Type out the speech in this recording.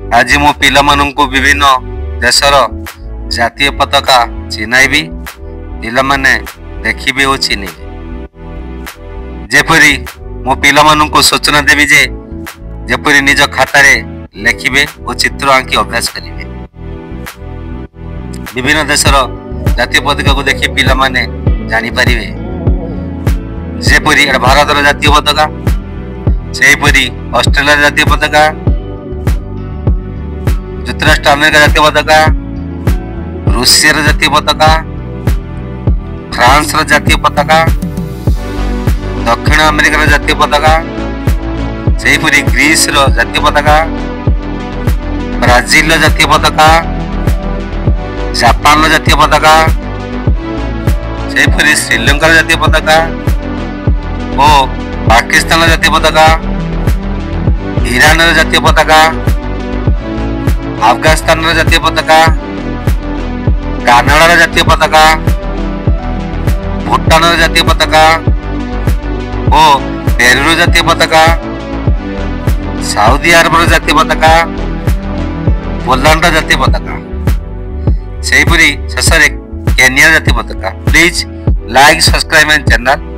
आज मो पिला माननकु विभिन्न देशर जातीय पताका चिन्हाइबी। पिला माने देखिबे ओ चिन्हिबे। जेपरी मो पिला माननकु सूचना देबी जे जेपरी निज खातारे लेखिबे ओ चित्र आंकी अभ्यास करिवे। विभिन्न देशर जातीय पताका को देखि पिला माने जानि परिवे। जेपरी भारतर जातीय पताका, सेहीपरि ऑस्ट्रेलिया जातीय पताका, जुक्तराष्ट्र अमेरिका जातीय पताका, रूसिया जातीय पताका, फ्रांस जातीय पताका, दक्षिण अमेरिका जातीय पताका, सेहीपरि ग्रीस जातीय पताका, ब्राजिल जातीय पताका, जापान जातीय पताका, सेहीपरि श्रीलंका जातीय पताका और पाकिस्तान जातीय पताका, ईरान जातीय पताका, अफगानिस्तान जातीय पताका, कनाडा जातीय पताका, भूटान जातीय पताका और पेरू जातीय पताका, सऊदी अरब जातीय पताका, पोलैंड जातीय पताका, सेहीपरि शेष केन्या जातीय पताका। Please like subscribe my channel.